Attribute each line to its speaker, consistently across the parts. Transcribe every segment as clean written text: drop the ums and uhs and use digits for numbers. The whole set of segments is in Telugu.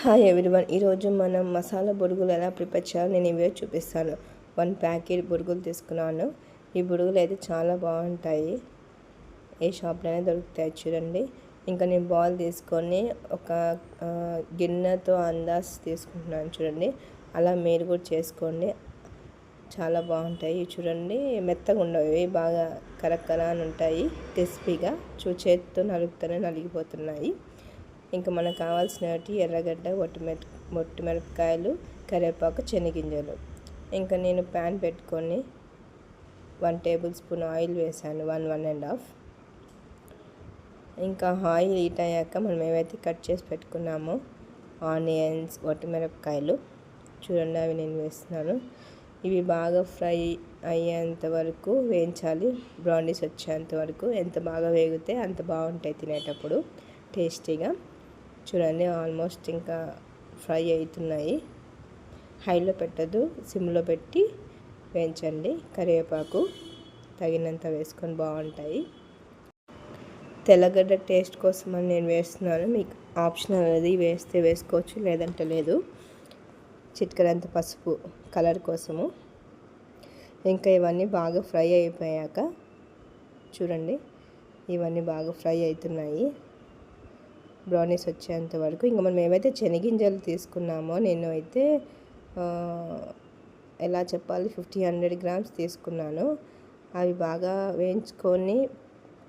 Speaker 1: హాయ్ ఎవ్రీవన్, ఈరోజు మనం మసాలా బొరుగులు ఎలా ప్రిపేర్ చేయాలో నేను ఇవే చూపిస్తాను. 1 ప్యాకెట్ బొరుగులు తీసుకున్నాను. ఈ బొరుగులు అయితే చాలా బాగుంటాయి, ఏ షాప్లోనే దొరుకుతాయి చూడండి. ఇంకా నేను బాల్ తీసుకొని ఒక గిన్నెతో అందాజ్ తీసుకుంటున్నాను చూడండి. అలా మీరు కూడా చేసుకోండి, చాలా బాగుంటాయి చూడండి. మెత్తగా ఉండవు, బాగా కరక్కరా అని ఉంటాయి, క్రిస్పీగా. చేతితో నలుపుతూనే నలిగిపోతున్నాయి. ఇంకా మనకు కావాల్సినవి ఎర్రగడ్డ, మిరపకాయలు, కరివేపాకు, శనగింజలు. ఇంకా నేను ప్యాన్ పెట్టుకొని 1 టేబుల్ స్పూన్ ఆయిల్ వేసాను, 1.5. ఇంకా ఆయిల్ హీట్ అయ్యాక మనం ఏవైతే కట్ చేసి పెట్టుకున్నామో ఆనియన్స్, మిరపకాయలు చూడండి, అవి నేను వేస్తున్నాను. ఇవి బాగా ఫ్రై అయ్యేంత వరకు వేయించాలి, బ్రౌనీస్ వచ్చేంత వరకు. ఎంత బాగా వేగితే అంత బాగుంటాయి తినేటప్పుడు, టేస్టీగా. చూడండి, ఆల్మోస్ట్ ఇంకా ఫ్రై అవుతున్నాయి. హైలో పెట్టదు, సిమ్లో పెట్టి వేయించండి. కరివేపాకు తగినంత వేసుకొని బాగుంటాయి. తెల్లగడ్డ టేస్ట్ కోసం అని నేను వేస్తున్నాను, మీకు ఆప్షనల్, అది వేస్తే వేసుకోవచ్చు, లేదంటే లేదు. చిటికెడంత పసుపు కలర్ కోసము. ఇంకా ఇవన్నీ బాగా ఫ్రై అయిపోయాక చూడండి, ఇవన్నీ బాగా ఫ్రై అవుతున్నాయి, బ్రౌనీస్ వచ్చేంత వరకు. ఇంకా మనం ఏవైతే శనగింజలు తీసుకున్నామో, నేను అయితే ఎలా చెప్పాలి, 100 గ్రామ్స్ తీసుకున్నాను. అవి బాగా వేయించుకొని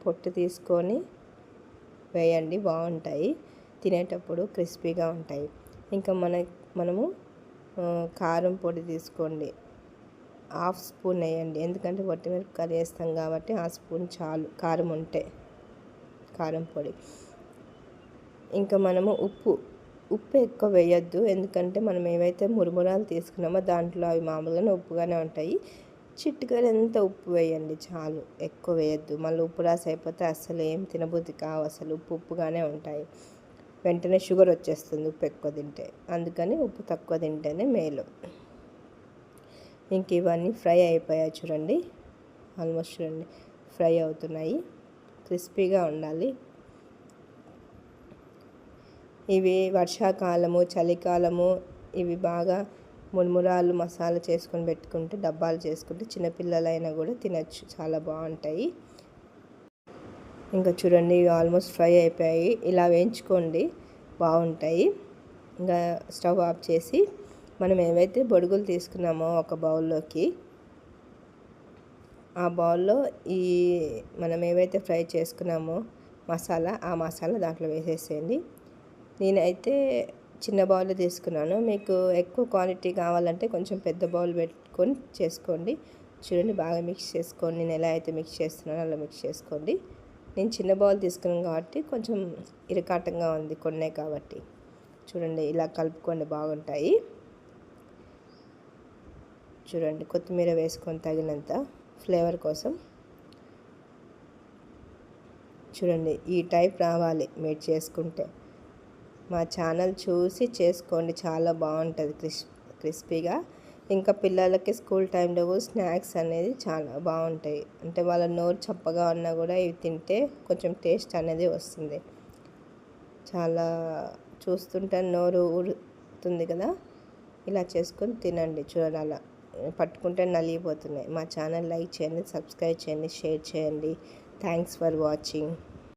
Speaker 1: పొట్టు తీసుకొని వేయండి, బాగుంటాయి తినేటప్పుడు, క్రిస్పీగా ఉంటాయి. ఇంకా మనము కారం పొడి తీసుకోండి, 1/2 స్పూన్ వేయండి. ఎందుకంటే మిరపకాయలు వేస్తాం కాబట్టి 1/2 స్పూన్ చాలు, కారం ఉంటే, కారం పొడి. ఇంకా మనము ఉప్పు ఎక్కువ వేయద్దు, ఎందుకంటే మనం ఏవైతే మురుమురాలు తీసుకున్నామో దాంట్లో అవి మామూలుగానే ఉప్పుగానే ఉంటాయి. చిటికెడంత ఉప్పు వేయండి చాలు, ఎక్కువ వేయద్దు. మళ్ళీ ఉప్పు రాసి అయిపోతే అస్సలు ఏం తినబుద్ధి కావు, అసలు ఉప్పుగానే ఉంటాయి. వెంటనే షుగర్ వచ్చేస్తుంది ఉప్పు ఎక్కువ తింటే, అందుకని ఉప్పు తక్కువ తింటేనే మేలు. ఇంక ఇవన్నీ ఫ్రై అయిపోయాయి చూడండి, ఆల్మోస్ట్ చూడండి ఫ్రై అవుతున్నాయి, క్రిస్పీగా ఉండాలి. ఇవి వర్షాకాలము, చలికాలము ఇవి బాగా మురుమురాలు మసాలా చేసుకొని పెట్టుకుంటే, డబ్బాలు చేసుకుంటే చిన్నపిల్లలైనా కూడా తినచ్చు, చాలా బాగుంటాయి. ఇంకా చూడండి, ఇవి ఆల్మోస్ట్ ఫ్రై అయిపోయాయి. ఇలా వేయించుకోండి, బాగుంటాయి. ఇంకా స్టవ్ ఆఫ్ చేసి మనం ఏవైతే బొరుగులు తీసుకున్నామో ఒక బౌల్లోకి, ఆ బౌల్లో ఈ మనం ఏవైతే ఫ్రై చేసుకున్నామో మసాలా, ఆ మసాలా దాంట్లో వేసేసేయండి. నేనైతే చిన్న బౌల్ తీసుకున్నాను, మీకు ఎక్కువ క్వాంటిటీ కావాలంటే కొంచెం పెద్ద బౌల్ పెట్టుకొని చేసుకోండి. చూడండి, బాగా మిక్స్ చేసుకోండి. నేను ఎలా అయితే మిక్స్ చేస్తున్నానో అలా మిక్స్ చేసుకోండి. నేను చిన్న బౌల్ తీసుకున్నాను కాబట్టి కొంచెం ఇరకాటంగా ఉంది, కొన్నే కాబట్టి. చూడండి, ఇలా కలుపుకోండి, బాగుంటాయి. చూడండి, కొత్తిమీర వేసుకొని తగినంత ఫ్లేవర్ కోసం. చూడండి, ఈ టైప్ రావాలి మీరు చేసుకుంటే. మా ఛానల్ చూసి చేసుకోండి, చాలా బాగుంటుంది, క్రిస్పీగా. ఇంకా పిల్లలకి స్కూల్ టైంలో కూడా స్నాక్స్ అనేది చాలా బాగుంటాయి. అంటే వాళ్ళ నోరు చప్పగా ఉన్నా కూడా ఇవి తింటే కొంచెం టేస్ట్ అనేది వస్తుంది. చాలా చూస్తుంటే నోరు ఊరుతుంది కదా, ఇలా చేసుకొని తినండి. చూడండి, అలా పట్టుకుంటే నలిగిపోతున్నాయి. మా ఛానల్ లైక్ చేయండి, సబ్స్క్రైబ్ చేయండి, షేర్ చేయండి. Thanks for watching.